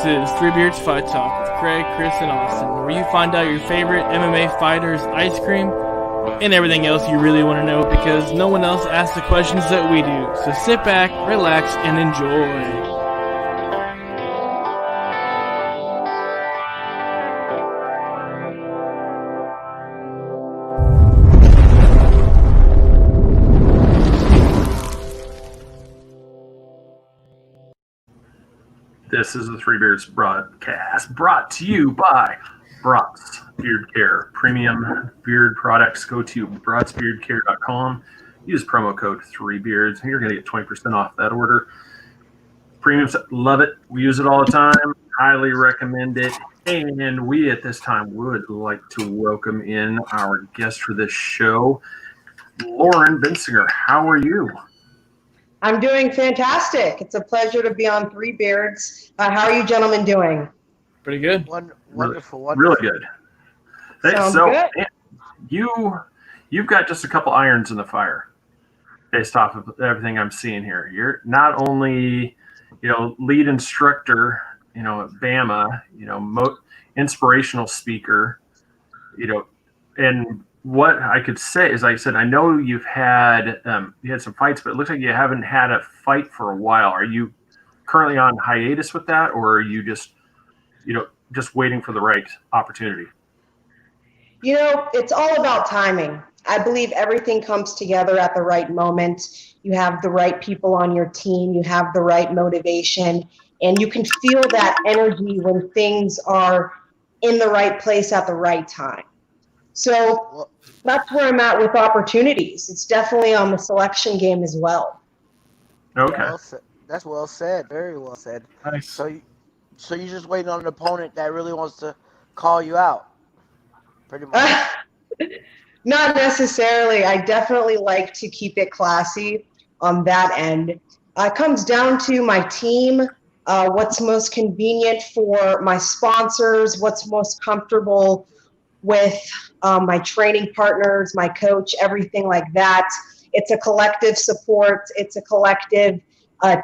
is Three Beards Fight Talk with Craig, Chris, and Austin, where you find out your favorite MMA fighters' ice cream and everything else you really want to know because no one else asks the questions that we do. So sit back, relax, and enjoy. This is the Three Beards broadcast brought to you by Brock's Beard Care. Premium beard products. Go to brocksbeardcare.com. Use promo code 3beards. You're going to get 20% off that order. Premiums, love it. We use it all the time. Highly recommend it. And we at this time would like to welcome in our guest for this show, Lauren Bensinger. How are you? I'm doing fantastic. It's a pleasure to be on Three Beards. How are you gentlemen doing? Pretty good. Wonderful. Really good. Sounds so good. You've got just a couple irons in the fire based off of everything I'm seeing here. You're not only, lead instructor, at BAMA, inspirational speaker, and what I could say is, like I said, I know you've had some fights, but it looks like you haven't had a fight for a while. Are you currently on hiatus with that, or are you just waiting for the right opportunity? It's all about timing. I believe everything comes together at the right moment. You have the right people on your team. You have the right motivation, and you can feel that energy when things are in the right place at the right time. So that's where I'm at with opportunities. It's definitely on the selection game as well. Okay. That's well said. Very well said. Nice. So you're just waiting on an opponent that really wants to call you out, pretty much. Not necessarily. I definitely like to keep it classy on that end. It comes down to my team, what's most convenient for my sponsors, what's most comfortable with my training partners, my coach, everything like that. It's a collective support. It's a collective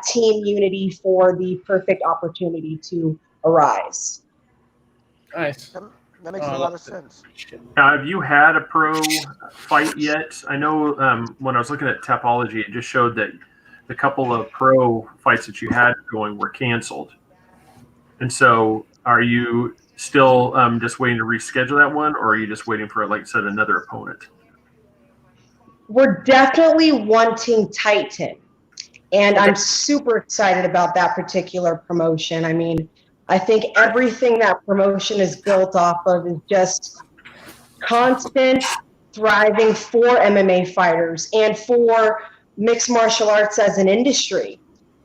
team unity for the perfect opportunity to arise. Nice. That makes a lot of sense. Now, have you had a pro fight yet? I know when I was looking at Tapology, it just showed that the couple of pro fights that you had going were canceled. And so are you still just waiting to reschedule that one, or are you just waiting for, like I said, another opponent? We're definitely wanting Titan, and I'm super excited about that particular promotion. I mean, I think everything that promotion is built off of is just constant thriving for MMA fighters and for mixed martial arts as an industry.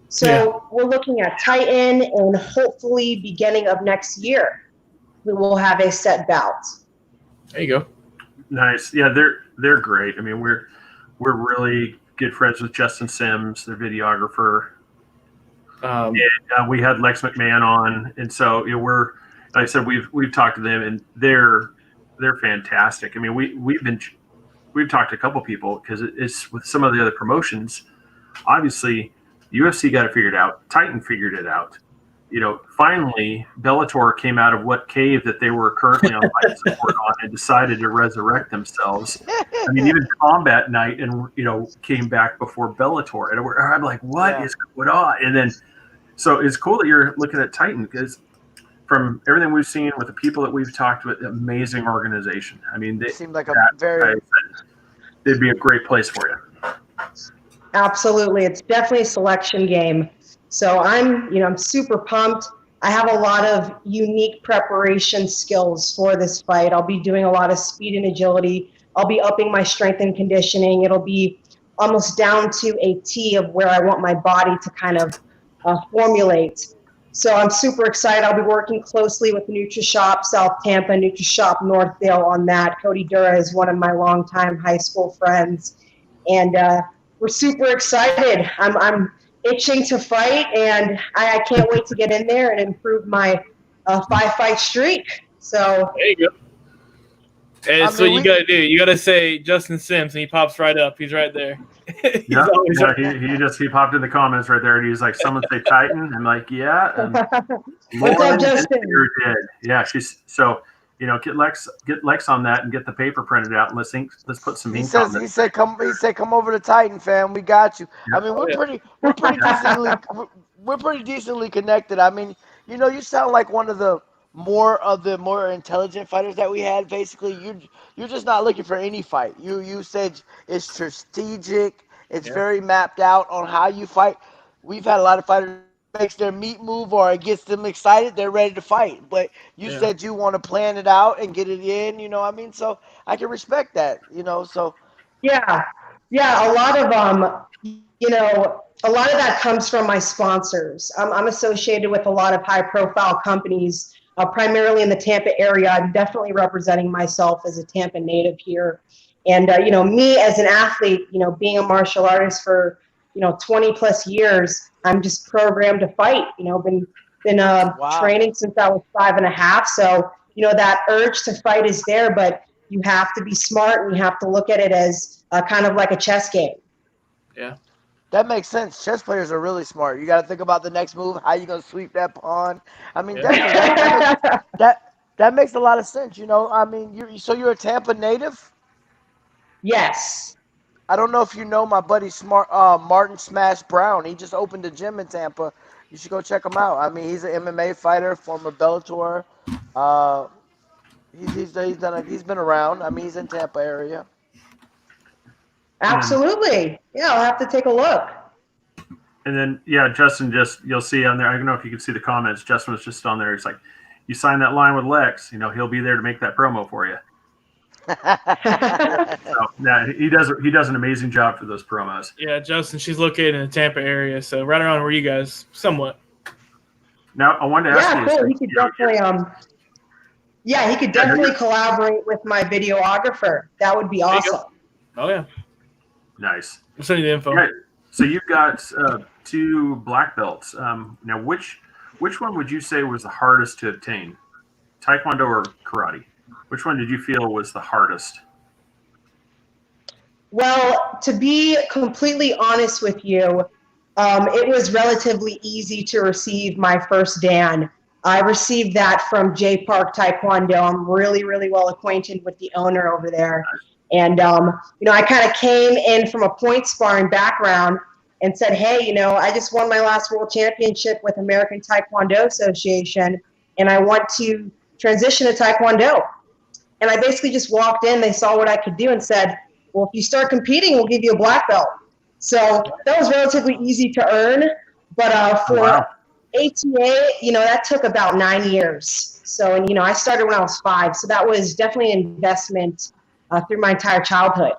So We're looking at Titan, and hopefully beginning of next year, we will have a set bout. There you go. Nice. Yeah, they're great. I mean, we're really good friends with Justin Sims, their videographer. And we had Lex McMahon on, and so we're, like I said, we've talked to them, and they're fantastic. I mean, we've talked to a couple people because it's with some of the other promotions. Obviously, UFC got it figured out. Titan figured it out. Finally, Bellator came out of what cave that they were currently on life support on and decided to resurrect themselves. I mean, even Combat Night and came back before Bellator, and I'm like, what is going on? And then, so it's cool that you're looking at Titan because from everything we've seen with the people that we've talked with, amazing organization. I mean, they seemed like they'd be a great place for you. Absolutely, it's definitely a selection game. So I'm super pumped. I have a lot of unique preparation skills for this fight. I'll be doing a lot of speed and agility. I'll be upping my strength and conditioning. It'll be almost down to a T of where I want my body to kind of formulate. So I'm super excited. I'll be working closely with NutriShop South Tampa, NutriShop Northdale on that. Cody Dura is one of my longtime high school friends. And we're super excited. I'm itching to fight, and I can't wait to get in there and improve my 5-fight streak. So there you go. And so you gotta say Justin Sims, and he pops right up. He's right there. Yeah, he popped in the comments right there, and he's like, "Someone say Titan." I'm like, "Yeah." And What's up, Justin? Did. Yeah, she's so. Get Lex on that and get the paper printed out and let's put some ink on this. He said come over to Titan, fam. We got you. Yeah. I mean, we're pretty decently connected. I mean, you sound like one of the more intelligent fighters that we had. Basically, you're just not looking for any fight. You said it's strategic. It's very mapped out on how you fight. We've had a lot of fighters makes their meat move or it gets them excited, they're ready to fight. But you said you want to plan it out and get it in, I mean? So I can respect that, so. Yeah. A lot of, a lot of that comes from my sponsors. I'm associated with a lot of high profile companies, primarily in the Tampa area. I'm definitely representing myself as a Tampa native here. And, me as an athlete, being a martial artist for, 20 plus years, I'm just programmed to fight, been training since I was 5.5. So, that urge to fight is there, but you have to be smart and you have to look at it as kind of like a chess game. Yeah. That makes sense. Chess players are really smart. You got to think about the next move, how you going to sweep that pawn. I mean, that makes a lot of sense, I mean, you're a Tampa native? Yes. I don't know if you know my buddy Martin Smash Brown. He just opened a gym in Tampa. You should go check him out. I mean, he's an MMA fighter, former Bellator. He's been around. I mean, he's in Tampa area. Absolutely. Yeah, I'll have to take a look. And then, Justin, you'll see on there, I don't know if you can see the comments. Justin was just on there. He's like, you sign that line with Lex, he'll be there to make that promo for you. He does an amazing job for those promos. Yeah, Justin, she's located in the Tampa area, so right around where you guys, somewhat. Now I wanted to ask you. Cool. He could definitely collaborate with my videographer. That would be awesome. Oh yeah, nice. I'll send you the info. Right. So you've got 2 black belts. Now, which one would you say was the hardest to obtain, Taekwondo or karate? Which one did you feel was the hardest? Well, to be completely honest with you, it was relatively easy to receive my first Dan. I received that from J Park Taekwondo. I'm really, really well acquainted with the owner over there. And, I kind of came in from a point sparring background and said, hey, I just won my last world championship with American Taekwondo Association, and I want to transition to Taekwondo. And I basically just walked in, they saw what I could do and said, well, if you start competing, we'll give you a black belt. So that was relatively easy to earn. But for ATA, that took about 9 years. So, and, I started when I was 5. So that was definitely an investment through my entire childhood.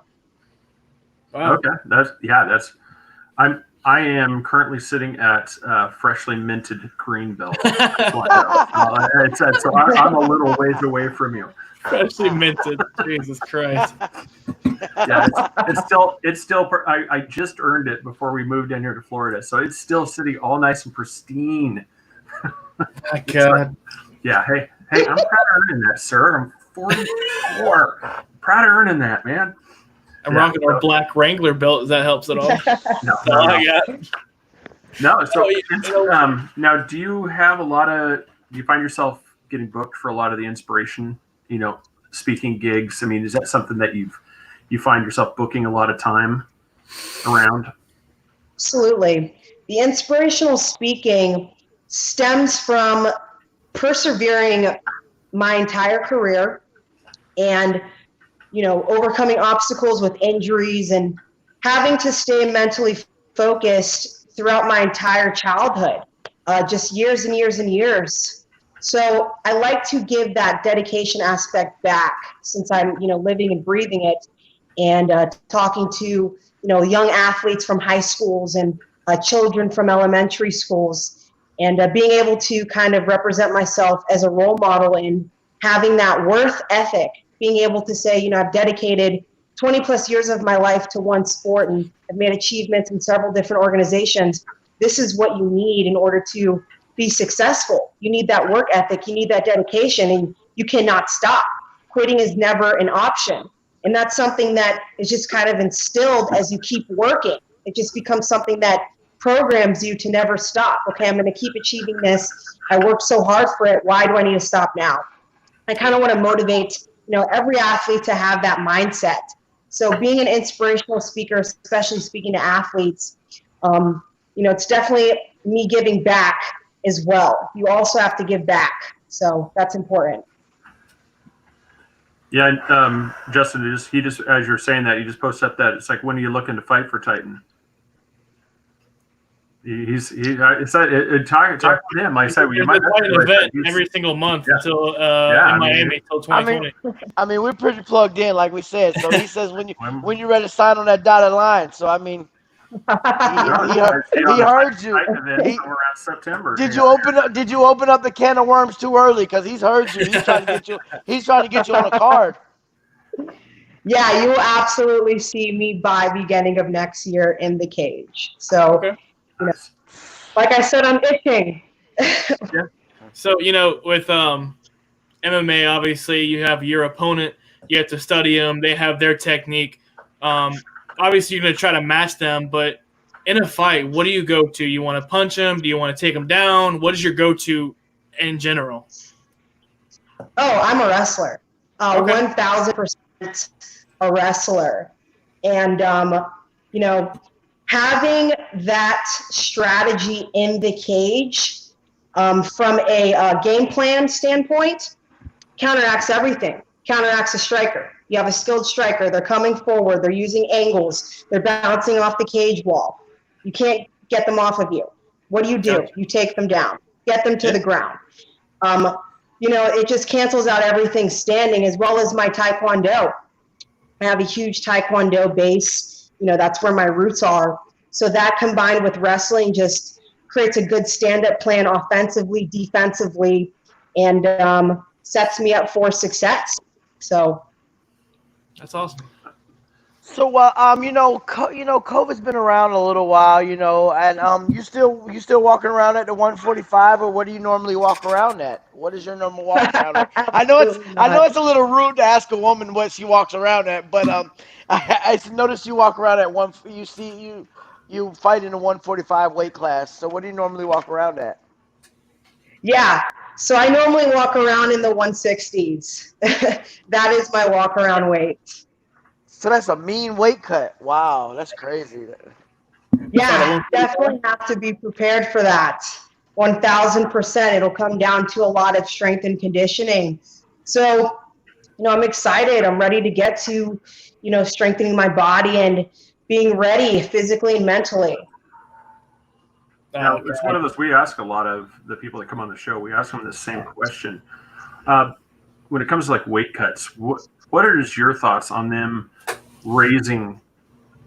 Wow. Okay. I am currently sitting at freshly minted green belt. So I'm a little ways away from you. Freshly minted. Jesus Christ. Yeah, it's still. I just earned it before we moved in here to Florida, so it's still sitting all nice and pristine. My God. Yeah. Hey, I'm proud of earning that, sir. I'm 44. Proud of earning that, man. I'm rocking our black Wrangler belt. If that helps at all. No. So now, do you have do you find yourself getting booked for a lot of the inspiration, speaking gigs? I mean, is that something that you find yourself booking a lot of time around? Absolutely. The inspirational speaking stems from persevering my entire career and, overcoming obstacles with injuries and having to stay mentally focused throughout my entire childhood, just years and years and years. So I like to give that dedication aspect back since I'm, living and breathing it, and talking to, young athletes from high schools and children from elementary schools, and being able to kind of represent myself as a role model in having that worth ethic, being able to say, I've dedicated 20 plus years of my life to one sport and I've made achievements in several different organizations. This is what you need in order to be successful. You need that work ethic, you need that dedication, and you cannot stop. quitting is never an option. And that's something that is just kind of instilled as you keep working. It just becomes something that programs you to never stop. Okay, I'm going to keep achieving this. I worked so hard for it. Why do I need to stop now? I kind of want to motivate, every athlete to have that mindset. So being an inspirational speaker, especially speaking to athletes, it's definitely me giving back as well. You also have to give back. So that's important. Yeah, Justin, he just as you're saying that, he just posted up that it's like, when are you looking to fight for Titan? Talk with him. I said, you might have an event every single month until in Miami until 2020. I mean, we're pretty plugged in, like we said. So he says when you're ready to sign on that dotted line. So I mean, he heard you. Around September. Did you open up the can of worms too early? Because he's heard you. He's trying to get you. He's trying to get you on a card. Yeah, you will absolutely see me by beginning of next year in the cage. So, like I said, I'm itching. Yeah. So, with MMA, obviously, you have your opponent. You have to study them. They have their technique. Obviously, you're going to try to match them. But in a fight, what do you go to? You want to punch them? Do you want to take them down? What is your go-to in general? Oh, I'm a wrestler. 1,000% a wrestler. And, having that strategy in the cage from a game plan standpoint counteracts everything. Counteracts a striker. You have a skilled striker. They're coming forward. They're using angles. They're bouncing off the cage wall. You can't get them off of you. What do? You take them down. Get them to the ground. It just cancels out everything standing, as well as my Taekwondo. I have a huge Taekwondo base. That's where my roots are. So that combined with wrestling just creates a good stand-up plan offensively, defensively, and sets me up for success. So that's awesome. So, COVID's been around a little while, and you still walking around at the 145, or what do you normally walk around at? What is your normal walk around at? I know it's a little rude to ask a woman what she walks around at, but I noticed you walk around at you fight in a 145 weight class. So, what do you normally walk around at? Yeah. So I normally walk around in the 160s. That is my walk around weight. So that's a mean weight cut. Wow, that's crazy. Yeah, definitely have to be prepared for that. 1,000%. It'll come down to a lot of strength and conditioning. So, I'm excited. I'm ready to get to, strengthening my body and being ready physically and mentally. Now, it's one of those, we ask a lot of the people that come on the show, we ask them the same question. When it comes to like weight cuts, what are just your thoughts on them raising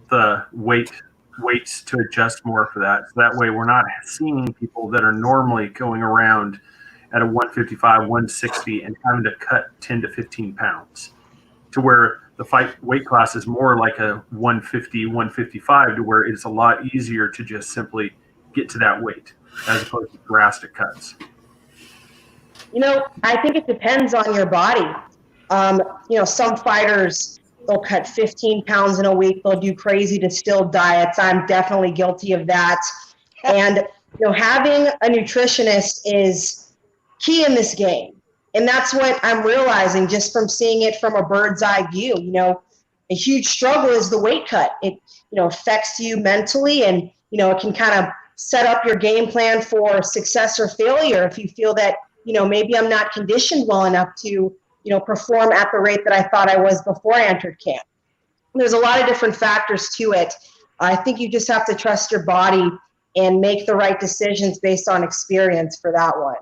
the weights to adjust more for that? So that way we're not seeing people that are normally going around at a 155, 160 and having to cut 10 to 15 pounds, to where the fight weight class is more like a 150, 155, to where it's a lot easier to just simply get to that weight as opposed to drastic cuts. I think it depends on your body. Some fighters, they'll cut 15 pounds in a week. They'll do crazy distilled diets. I'm definitely guilty of that. And, having a nutritionist is key in this game. And that's what I'm realizing just from seeing it from a bird's eye view. A huge struggle is the weight cut. It, affects you mentally, and, it can kind of set up your game plan for success or failure if you feel that, maybe I'm not conditioned well enough to, perform at the rate that I thought I was before I entered camp. There's a lot of different factors to it. I think you just have to trust your body and make the right decisions based on experience for that one.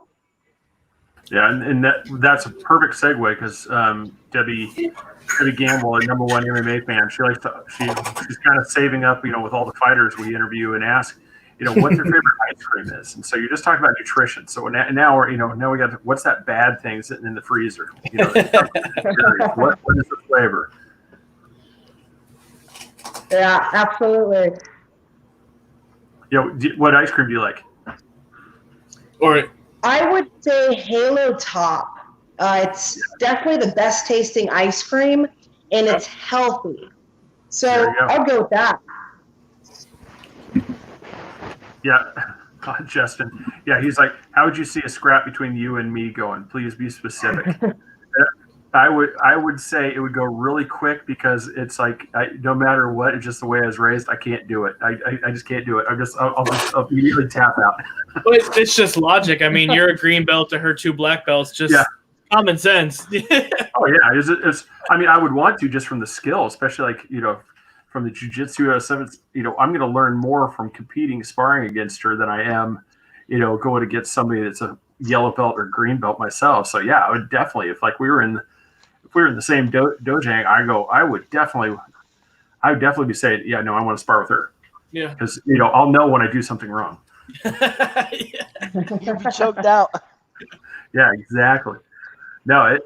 Yeah, and that's a perfect segue, because Debbie Gamble, a number one MMA fan, she's kind of saving up, with all the fighters we interview and ask, what their favorite ice cream is. And so you're just talking about nutrition. So now we got what's that bad thing sitting in the freezer? What is the flavor? Yeah, absolutely. What ice cream do you like? Or I would say Halo Top. It's definitely the best tasting ice cream, and it's healthy. So I'll go with that. Yeah. Justin. Yeah, he's like, how would you see a scrap between you and me going? Please be specific. I would say it would go really quick because it's like no matter what, it's just the way I was raised. I can't do it. I just can't do it. I'll immediately tap out. Well, it's just logic. I mean, you're a green belt to her 2 black belts. Just common sense. Oh yeah, it's. I mean, I would want to just from the skill, especially like from the jiu-jitsu stuff. I'm going to learn more from competing, sparring against her than I am, going against somebody that's a yellow belt or green belt myself. So yeah, I would definitely, if we were in the same dojang, I would definitely be saying, yeah, no, I want to spar with her. Yeah. Because, I'll know when I do something wrong. You'd be choked out. Yeah, exactly. No,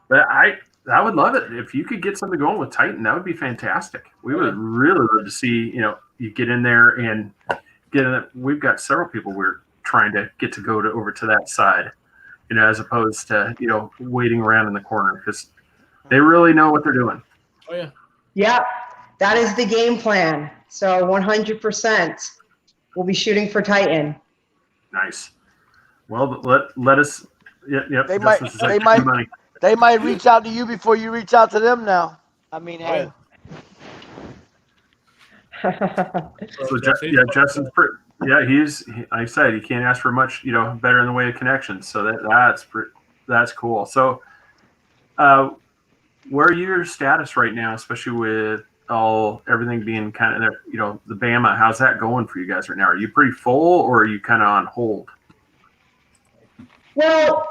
but I would love it. If you could get something going with Titan, that would be fantastic. We would really love to see, you get in there and get in it. We've got several people we're trying to get to go over to that side, as opposed to, waiting around in the corner because they really know what they're doing. Oh, yeah. Yeah, that is the game plan. So 100% we'll be shooting for Titan. Nice. Well, let us. Yep. They might reach out to you before you reach out to them now. I mean, hey. So Justin's pretty. Yeah, like I said, he can't ask for much, better in the way of connections. So that's cool. So, where are your status right now, especially with everything being kind of there, the Bama? How's that going for you guys right now? Are you pretty full, or are you kind of on hold? Well,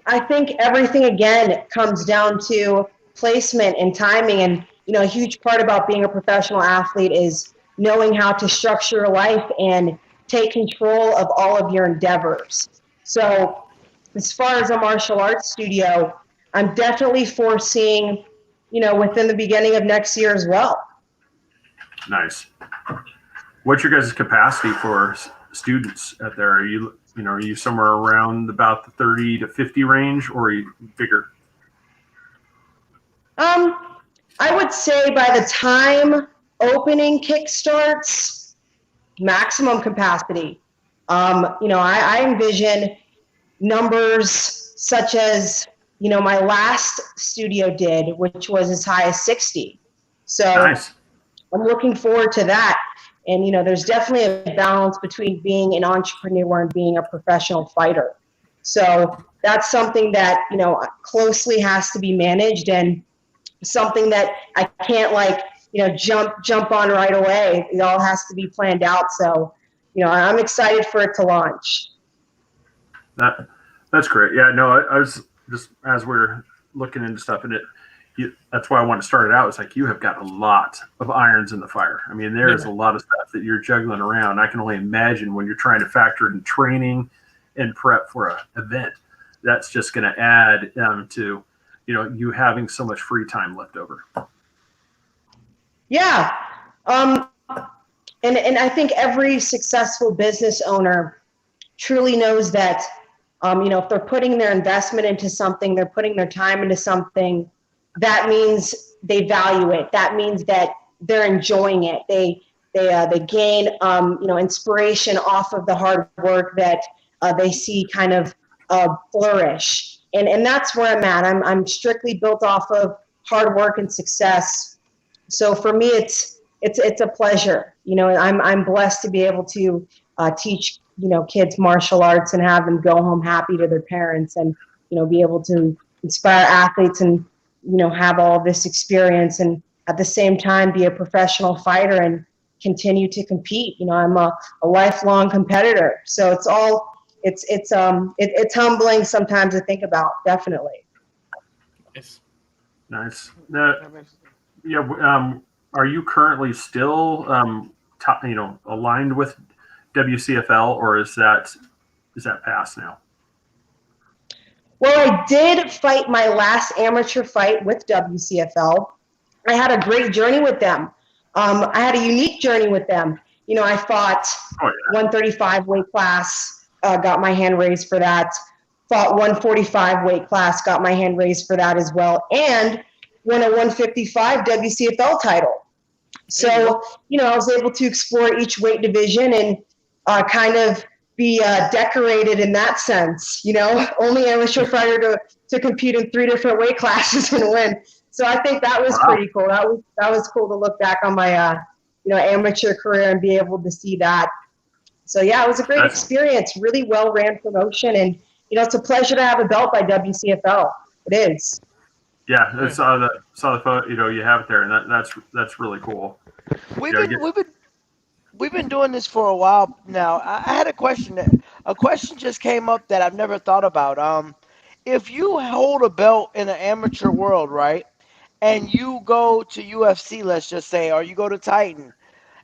I think everything again comes down to placement and timing, and a huge part about being a professional athlete is knowing how to structure your life and take control of all of your endeavors. So as far as a martial arts studio, I'm definitely foreseeing, within the beginning of next year as well. Nice. What's your guys' capacity for students out there? Are you somewhere around about the 30 to 50 range, or are you bigger? I would say by the time opening kickstarts, maximum capacity. I envision numbers such as, my last studio did, which was as high as 60. So nice. I'm looking forward to that. And, there's definitely a balance between being an entrepreneur and being a professional fighter. So that's something that, closely has to be managed, and something that I can't jump on right away. It all has to be planned out. So, I'm excited for it to launch. That's great. Yeah, no, I was just, as we're looking into stuff, and that's why I want to start it out. It's like you have got a lot of irons in the fire. I mean, there is a lot of stuff that you're juggling around. I can only imagine when you're trying to factor in training and prep for an event. That's just going to add to, you having so much free time left over. Yeah. And I think every successful business owner truly knows that, if they're putting their investment into something, they're putting their time into something, that means they value it. That means that they're enjoying it. They gain, inspiration off of the hard work that they see kind of flourish. And that's where I'm at. I'm strictly built off of hard work and success. So for me, it's a pleasure. I'm blessed to be able to teach, kids martial arts and have them go home happy to their parents, and, be able to inspire athletes and, have all this experience, and at the same time be a professional fighter and continue to compete. I'm a lifelong competitor. So it's humbling sometimes to think about, definitely. Nice. Are you currently still, aligned with WCFL, or is that past now? Well, I did fight my last amateur fight with WCFL. I had a great journey with them. I had a unique journey with them. I fought 135 weight class, got my hand raised for that. fought 145 weight class, got my hand raised for that as well, and won a 155 WCFL title. So, I was able to explore each weight division and kind of be decorated in that sense. Only amateur fighter to compete in 3 different weight classes and win. So I think that was pretty cool. That was cool to look back on my amateur career and be able to see that. So yeah, it was a great experience. Really well ran promotion, and it's a pleasure to have a belt by WCFL. It is. Yeah, I saw the photo. You have it there, and that's really cool. We've been doing this for a while now. I had a question. A question just came up that I've never thought about. If you hold a belt in an amateur world, right, and you go to UFC, let's just say, or you go to Titan,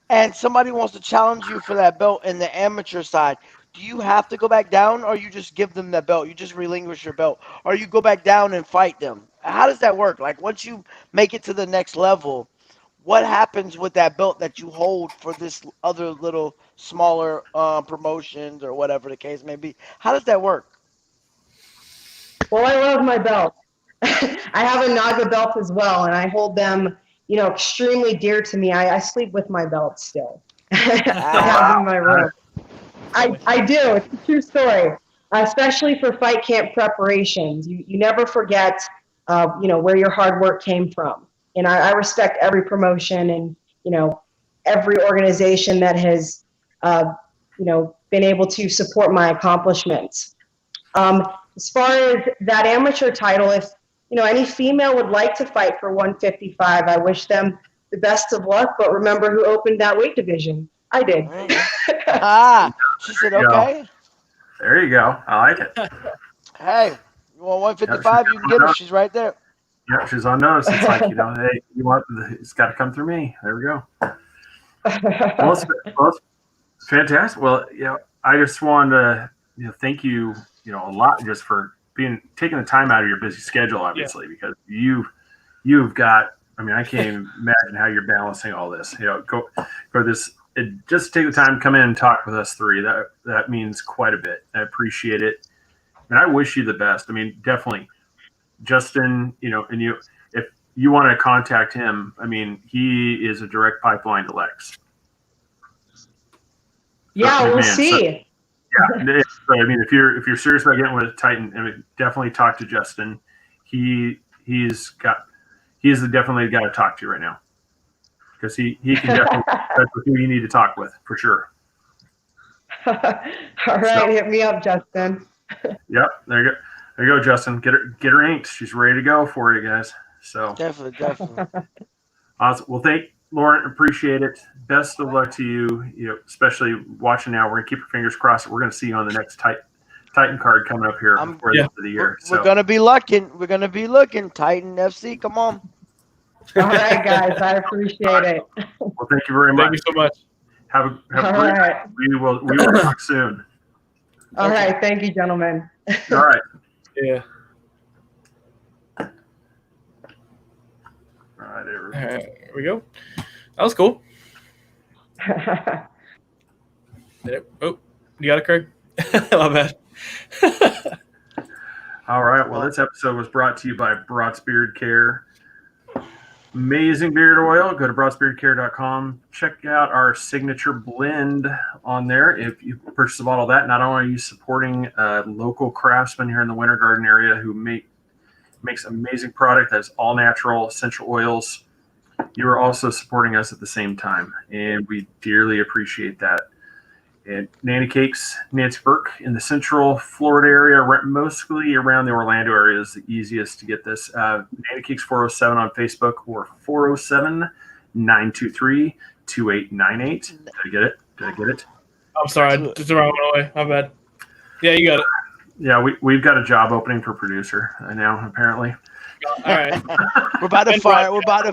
and somebody wants to challenge you for that belt in the amateur side, do you have to go back down, or you just give them that belt? You just relinquish your belt, or you go back down and fight them? How does that work? Like, once you make it to the next level, what happens with that belt that you hold for this other little smaller promotions or whatever the case may be? How does that work? Well, I love my belt. I have a Naga belt as well, and I hold them, extremely dear to me. I sleep with my belt still. I have them in my room. I do. It's a true story, especially for fight camp preparations. You never forget, where your hard work came from. And I respect every promotion and, every organization that has, been able to support my accomplishments. As far as that amateur title, if, any female would like to fight for 155, I wish them the best of luck. But remember who opened that weight division? I did. She said, okay. There you go. I like it. Hey, you want 155? You can get her. She's right there. Yeah, she's on notice. It's like, hey, it's got to come through me. There we go. Well, it's fantastic. Well, I just wanted to, thank you, a lot just for taking the time out of your busy schedule, obviously, because you've got, I can't even imagine how you're balancing all this. Go for this. Just take the time to come in and talk with us three. That means quite a bit. I appreciate it, and I wish you the best. Definitely, Justin. And if you want to contact him, he is a direct pipeline to Lex. Yeah, we'll see. So, if you're serious about getting with Titan, definitely talk to Justin. He's definitely the guy to talk to right now, because he can definitely that's who you need to talk with for sure. All right, hit me up, Justin. Yep, there you go, Justin. Get her inked. She's ready to go for you guys. So definitely. Awesome. Well, Lauren, appreciate it. Best of luck to you. Especially watching now. We're gonna keep our fingers crossed. We're gonna see you on the next Titan card coming up here before the end of the year. We're gonna be looking. We're gonna be looking. Titan FC, come on. All right, guys. I appreciate it. Well, thank you very much. Thank you so much. Have a great night. We will talk soon. All right. Thank you, gentlemen. All right. Yeah. All right, here we go. That was cool. Oh, you got it, Craig? My bad. All right. Well, this episode was brought to you by Broad's Beard Care. Amazing beard oil. Go to broadsbeardcare.com. Check out our signature blend on there. If you purchase a bottle of that, not only are you supporting local craftsmen here in the Winter Garden area who makes amazing product that's all natural essential oils, you are also supporting us at the same time, and we dearly appreciate that. And Nanny Cakes, Nancy Burke in the Central Florida area, mostly around the Orlando area, is the easiest to get this. Nanny Cakes 407 on Facebook, or 407-923-2898. Did I get it? I'm sorry, I just the wrong one away. My bad. Yeah, you got it. Yeah, we've got a job opening for producer now, apparently. All right. We're about to fire. We're about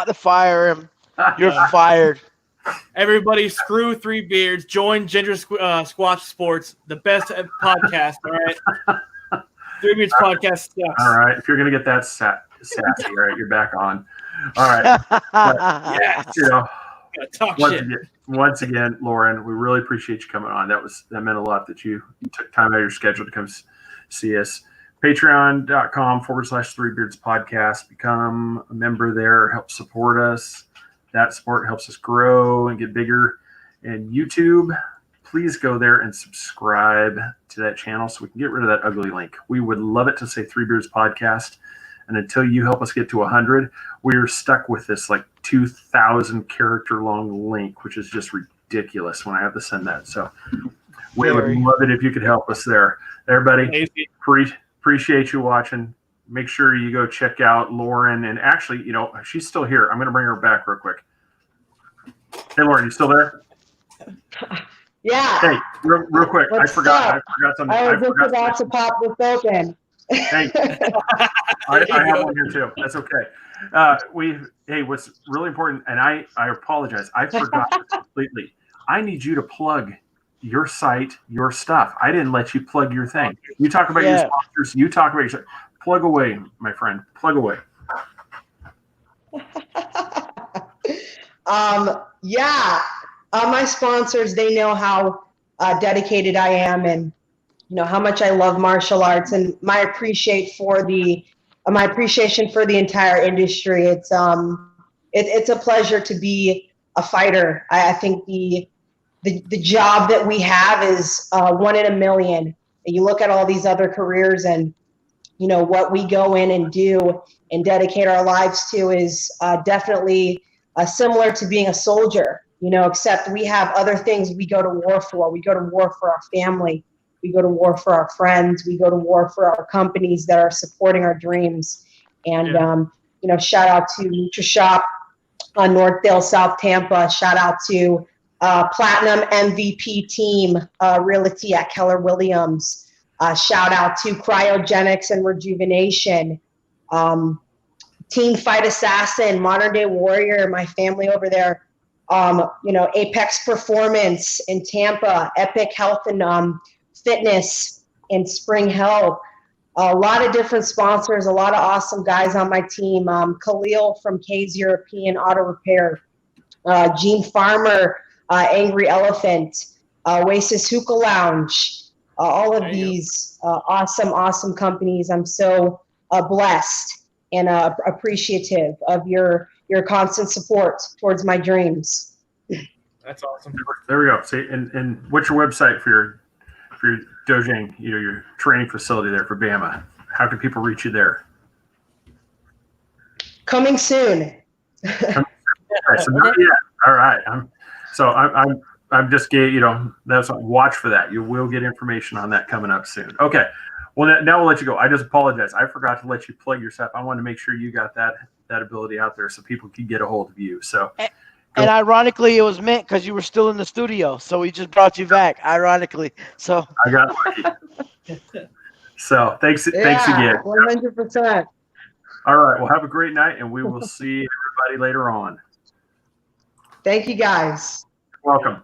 to fire him. You're fired. Everybody, screw Three Beards. Join Ginger Squatch Sports, the best podcast. All right. Three Beards podcast sucks. All right. If you're gonna get that sassy, all right, you're back on. All right. Once again, Lauren, we really appreciate you coming on. That meant a lot that you took time out of your schedule to come see us. Patreon.com/3beardspodcast. Become a member there. Help support us. That support helps us grow and get bigger. And YouTube, please go there and subscribe to that channel so we can get rid of that ugly link. We would love it to say Three Beards Podcast. And until you help us get to 100, we're stuck with this like 2,000 character long link, which is just ridiculous when I have to send that. So we would love it if you could help us there. Everybody, appreciate you watching. Make sure you go check out Lauren. And actually, you know, she's still here. I'm going to bring her back real quick. Hey, Lauren, you still there? Yeah. Hey, real quick. I forgot something. I was just about to pop this open. Hey, I have one here too. That's okay. What's really important, and I apologize. I forgot this completely. I need you to plug your site, your stuff. I didn't let you plug your thing. You talk about your sponsors. You talk about your plug away, my friend. Plug away. My sponsors, they know how dedicated I am, and you know how much I love martial arts, and my appreciation for the entire industry. It's a pleasure to be a fighter. I think the job that we have is one in a million. You look at all these other careers, and you know what we go in and do and dedicate our lives to is definitely similar to being a soldier. You know, except we have other things we go to war for. We go to war for our family. We go to war for our friends. We go to war for our companies that are supporting our dreams. And, you know, shout out to NutriShop on Northdale, South Tampa. Shout out to Platinum MVP Team Realty at Keller Williams. Shout out to Cryogenics and Rejuvenation. Team Fight Assassin, Modern Day Warrior, my family over there. You know, Apex Performance in Tampa, Epic Health and Fitness in Spring Hill. A lot of different sponsors, a lot of awesome guys on my team. Khalil from K's European Auto Repair, Gene Farmer, Angry Elephant, Oasis Hookah Lounge, all of these awesome companies. I'm so blessed and appreciative of your constant support towards my dreams. That's awesome. There we go. See, and what's your website for your dojang, you know, your training facility there for Bama? How can people reach you there? Coming soon. Okay, so not yet. All right. I'm just getting, you know, that's watch for that. You will get information on that coming up soon. Okay. Well, now we'll let you go. I just apologize. I forgot to let you plug your stuff. I wanted to make sure you got that ability out there so people can get a hold of you. So, and ironically, it was meant because you were still in the studio, so we just brought you back. Ironically, so I got lucky. So thanks again. 100%. All right. Well, have a great night, and we will see everybody later on. Thank you, guys. You're welcome.